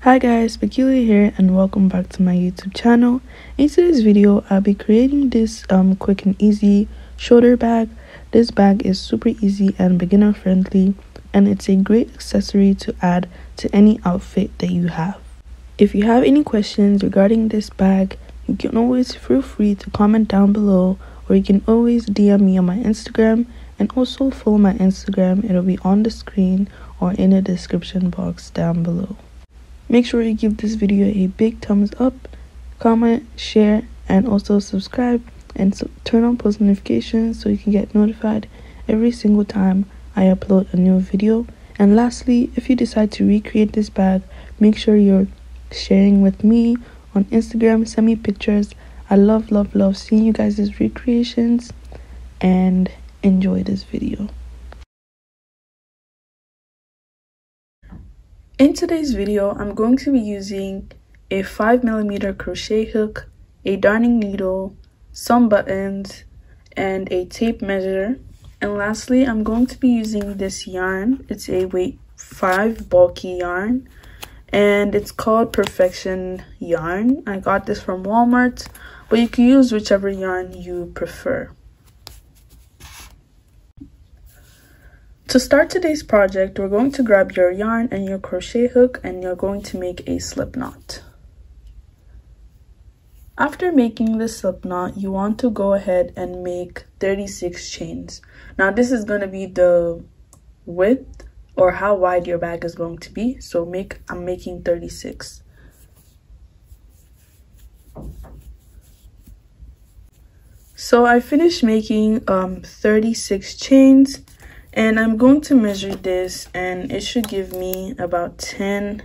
Hi guys, Peculiar here and welcome back to my YouTube channel. In today's video, I'll be creating this quick and easy shoulder bag. This bag is super easy and beginner friendly, and it's a great accessory to add to any outfit that you have. If you have any questions regarding this bag, you can always feel free to comment down below, or you can always DM me on my Instagram, and also follow my Instagram. It'll be on the screen or in the description box down below. Make sure you give this video a big thumbs up, comment, share, and also subscribe, and turn on post notifications so you can get notified every single time I upload a new video. And lastly, if you decide to recreate this bag, make sure you're sharing with me on Instagram. Send me pictures. I love seeing you guys' recreations, and enjoy this video. In today's video, I'm going to be using a 5mm crochet hook, a darning needle, some buttons, and a tape measure. And lastly, I'm going to be using this yarn. It's a weight 5 bulky yarn, and it's called Perfection yarn. I got this from Walmart, but you can use whichever yarn you prefer. To start today's project, we're going to grab your yarn and your crochet hook, and you're going to make a slip knot. After making the slip knot, you want to go ahead and make 36 chains. Now this is going to be the width or how wide your bag is going to be. So I'm making 36. So I finished making 36 chains. And I'm going to measure this, and it should give me about 10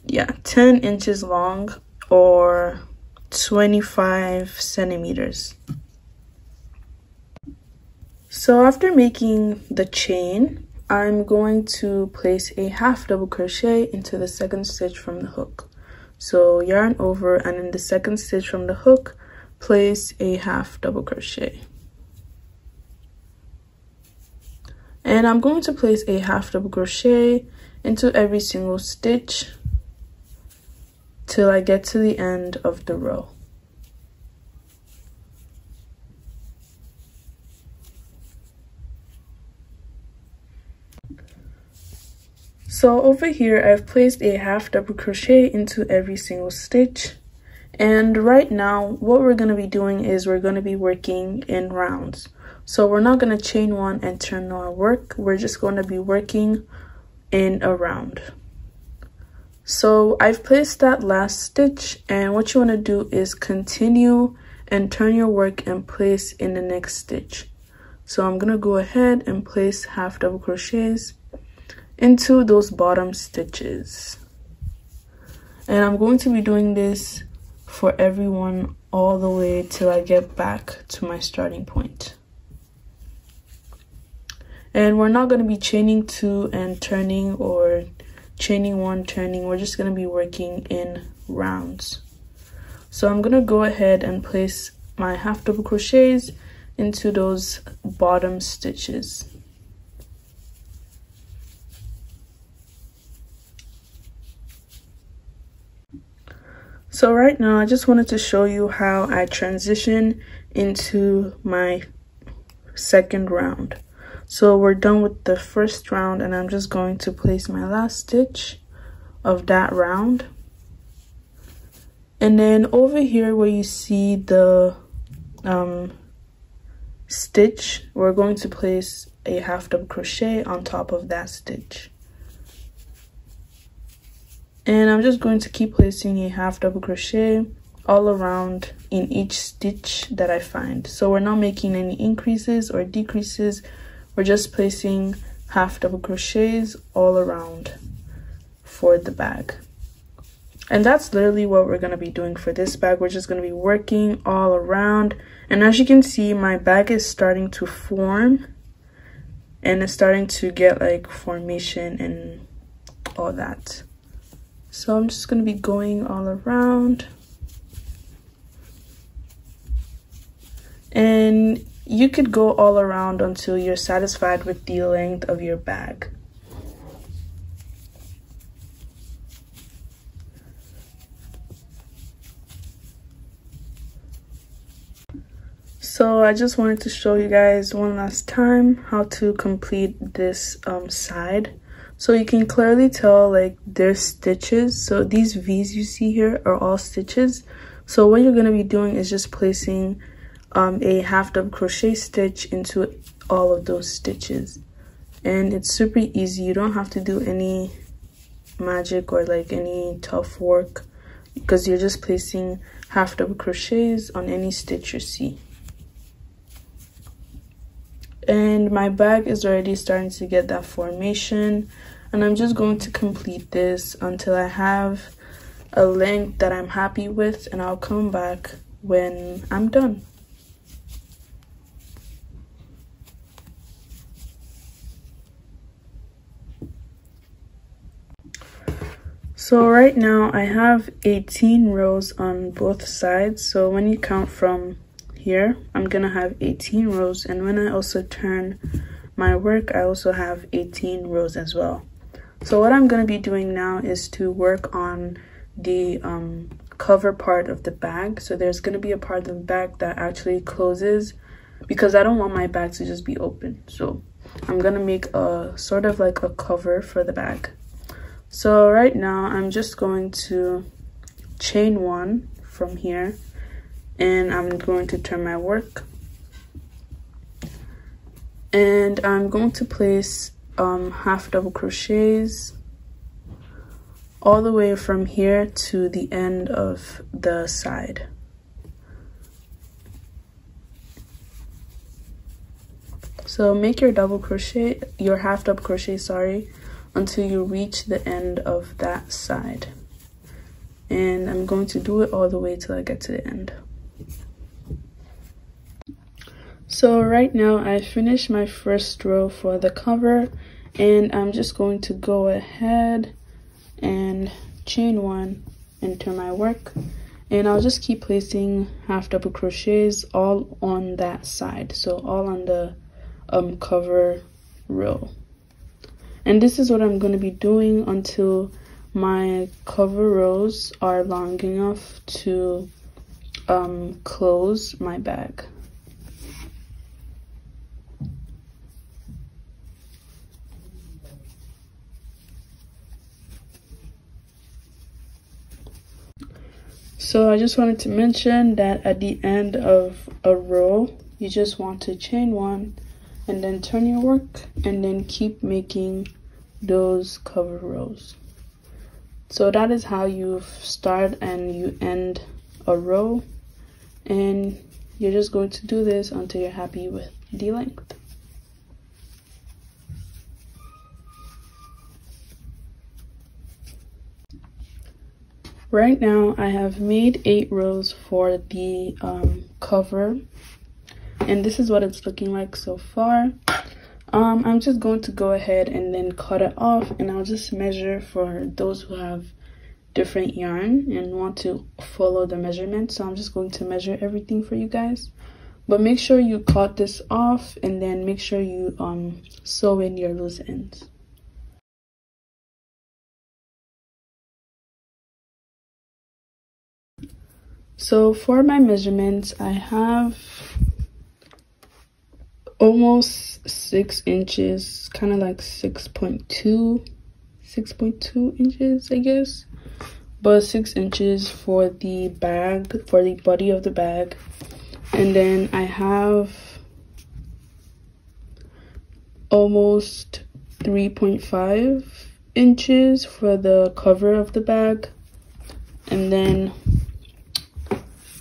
inches long, or 25 centimeters. So after making the chain, I'm going to place a half double crochet into the second stitch from the hook. So yarn over, and in the second stitch from the hook, place a half double crochet. And I'm going to place a half double crochet into every single stitch till I get to the end of the row. So over here, I've placed a half double crochet into every single stitch. And right now, what we're going to be doing is we're going to be working in rounds. So we're not going to chain one and turn our work. We're just going to be working in a round. So I've placed that last stitch, and what you want to do is continue and turn your work and place in the next stitch. So I'm going to go ahead and place half double crochets into those bottom stitches. And I'm going to be doing this for everyone all the way till I get back to my starting point. And we're not going to be chaining two and turning, or chaining one, turning. We're just going to be working in rounds. So I'm going to go ahead and place my half double crochets into those bottom stitches. So right now, I just wanted to show you how I transition into my second round. So we're done with the first round, and I'm just going to place my last stitch of that round. And then over here where you see the stitch, we're going to place a half double crochet on top of that stitch. And I'm just going to keep placing a half double crochet all around in each stitch that I find. So we're not making any increases or decreases. We're just placing half double crochets all around for the bag. And that's literally what we're going to be doing for this bag. We're just going to be working all around. And as you can see, my bag is starting to form, and it's starting to get like formation and all that. So I'm just going to be going all around. And you could go all around until you're satisfied with the length of your bag. So I just wanted to show you guys one last time how to complete this side. So you can clearly tell like there's stitches. So these V's you see here are all stitches. So what you're going to be doing is just placing a half double crochet stitch into all of those stitches. And it's super easy. You don't have to do any magic or like any tough work, because you're just placing half double crochets on any stitch you see. And my bag is already starting to get that formation, and I'm just going to complete this until I have a length that I'm happy with, and I'll come back when I'm done. So right now I have 18 rows on both sides. So when you count from here, I'm gonna have 18 rows, and when I also turn my work, I also have 18 rows as well. So what I'm gonna be doing now is to work on the cover part of the bag. So there's gonna be a part of the bag that actually closes, because I don't want my bag to just be open. So I'm gonna make a sort of like a cover for the bag. So right now I'm just going to chain one from here, and I'm going to turn my work, and I'm going to place half double crochets all the way from here to the end of the side. So make your half double crochet, sorry, until you reach the end of that side. And I'm going to do it all the way till I get to the end. So right now I finished my first row for the cover, and I'm just going to go ahead and chain one and turn my work, and I'll just keep placing half double crochets all on that side, so all on the cover row. And this is what I'm going to be doing until my cover rows are long enough to close my bag. So I just wanted to mention that at the end of a row, you just want to chain one and then turn your work, and then keep making those cover rows. So that is how you start and you end a row, and you're just going to do this until you're happy with the length. Right now I have made 8 rows for the cover, and this is what it's looking like so far. I'm just going to go ahead and then cut it off, and I'll just measure for those who have different yarn and want to follow the measurement. So I'm just going to measure everything for you guys, but make sure you cut this off, and then make sure you sew in your loose ends. So for my measurements, I have almost 6 inches, kind of like 6.2 inches, I guess, but 6 inches for the bag, for the body of the bag. And then I have almost 3.5 inches for the cover of the bag, and then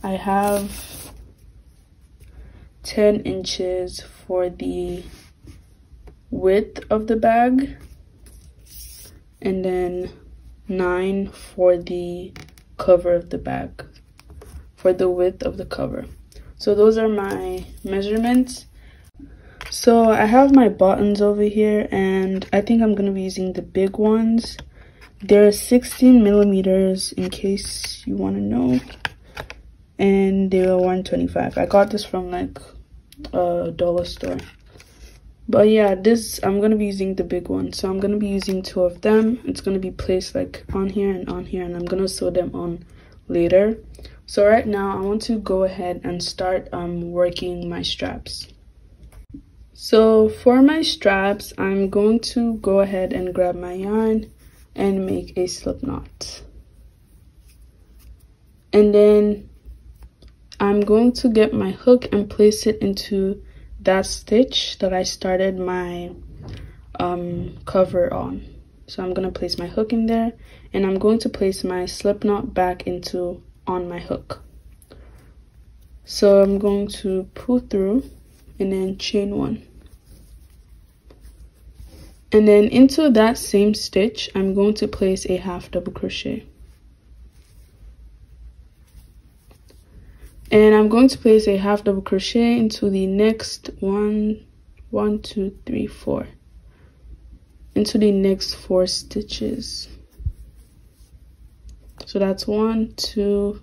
I have 10 inches for the width of the bag, and then 9 for the cover of the bag, for the width of the cover. So those are my measurements. So I have my buttons over here, and I think I'm going to be using the big ones. They're 16 millimeters in case you want to know, and they were $1.25. I got this from like a dollar store. But yeah, I'm gonna be using the big one, so I'm gonna be using 2 of them. It's gonna be placed like on here, and I'm gonna sew them on later. So right now I want to go ahead and start working my straps. So for my straps, I'm going to go ahead and grab my yarn and make a slip knot. And then I'm going to get my hook and place it into that stitch that I started my cover on. So I'm going to place my hook in there, and I'm going to place my slip knot back on my hook. So I'm going to pull through and then chain one. And then into that same stitch, I'm going to place a half double crochet. And I'm going to place a half double crochet into the next into the next 4 stitches. So that's 1, 2,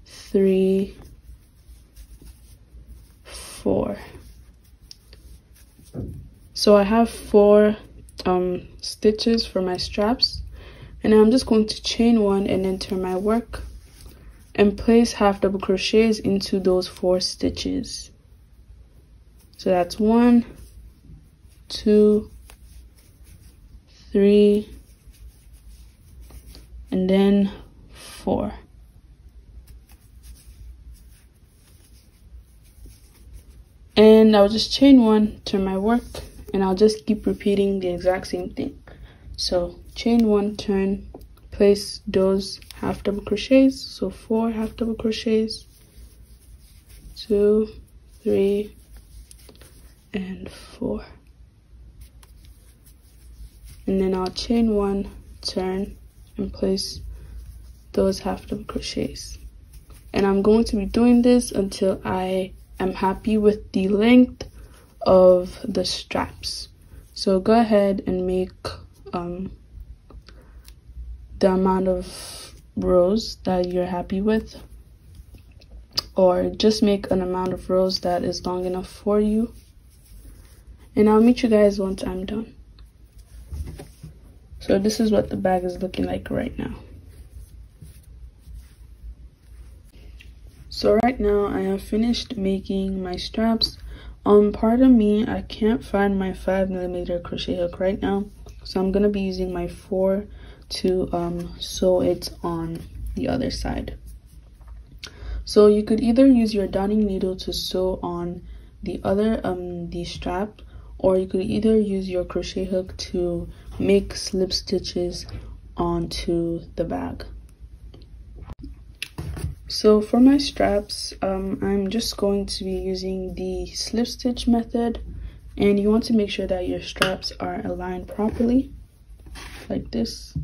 3, 4. So I have 4 stitches for my straps, and I'm just going to chain one and then turn my work and place half double crochets into those 4 stitches. So that's 1, 2, 3, and then 4. And I'll just chain one, turn my work, and I'll just keep repeating the exact same thing. So chain one, turn, place those half double crochets. So 4 half double crochets, 2, 3, and 4. And then I'll chain one, turn, and place those half double crochets. And I'm going to be doing this until I am happy with the length of the straps. So go ahead and make the amount of rows that you're happy with, or just make an amount of rows that is long enough for you. And I'll meet you guys once I'm done. So this is what the bag is looking like right now. So right now I have finished making my straps. Pardon me, I can't find my 5mm crochet hook right now, so I'm gonna be using my 4 to sew it on the other side. So you could either use your darning needle to sew on the strap, or you could either use your crochet hook to make slip stitches onto the bag. So for my straps, I'm just going to be using the slip stitch method, and you want to make sure that your straps are aligned properly, like this.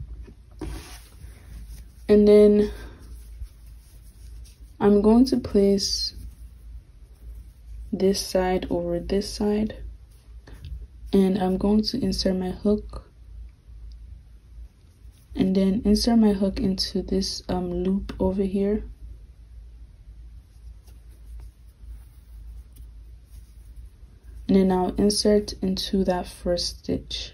And then I'm going to place this side over this side, and I'm going to insert my hook, and then insert my hook into this loop over here. And then I'll insert into that first stitch.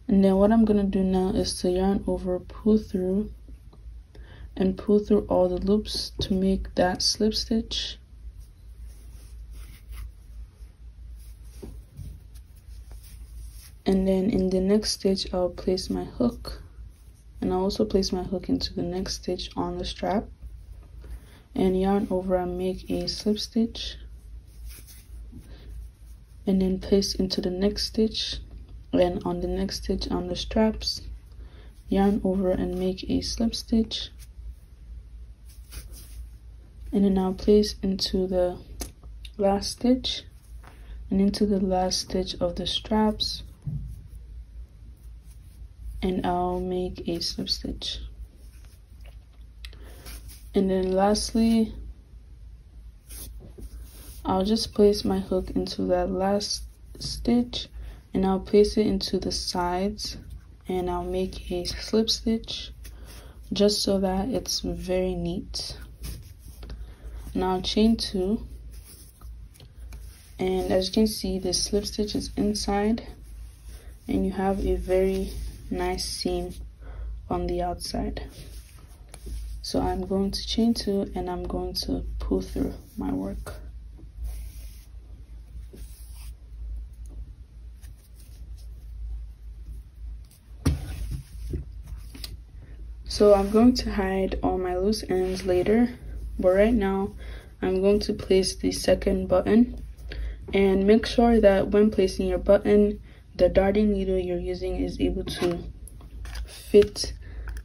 And then what I'm gonna do now is to yarn over, pull through, and pull through all the loops to make that slip stitch. And then in the next stitch, I'll place my hook, and I'll also place my hook into the next stitch on the strap, and yarn over and make a slip stitch, and then place into the next stitch, and on the next stitch on the straps, yarn over and make a slip stitch, and then I'll place into the last stitch and into the last stitch of the straps, and I'll make a slip stitch. And then lastly, I'll just place my hook into that last stitch, and I'll place it into the sides, and I'll make a slip stitch just so that it's very neat. And I'll chain 2, and as you can see, the slip stitch is inside, and you have a very nice seam on the outside. So I'm going to chain 2 and I'm going to pull through my work. So I'm going to hide all my loose ends later, but right now I'm going to place the second button. And make sure that when placing your button, the darting needle you're using is able to fit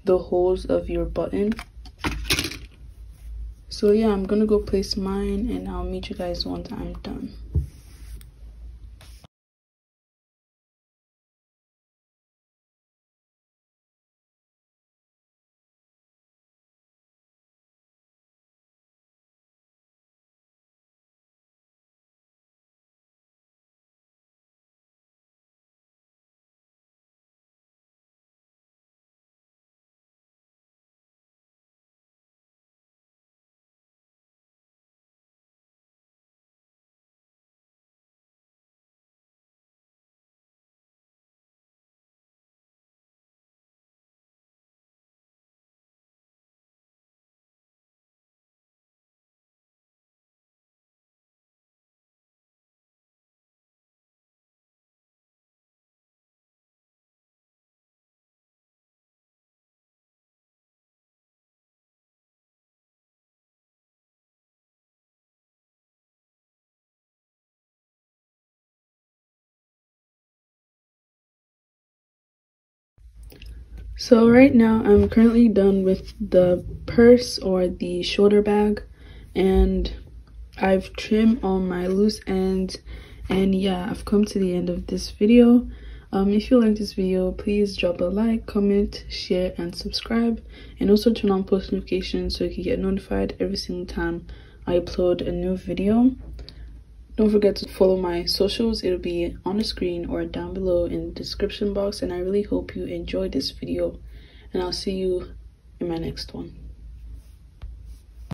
the holes of your button. So yeah, I'm gonna go place mine and I'll meet you guys once I'm done. So right now I'm currently done with the purse or the shoulder bag, and I've trimmed all my loose ends, and yeah, I've come to the end of this video. If you like this video, please drop a like, comment, share, and subscribe, and also turn on post notifications so you can get notified every single time I upload a new video. Don't forget to follow my socials. It'll be on the screen or down below in the description box, and I really hope you enjoyed this video, and I'll see you in my next one.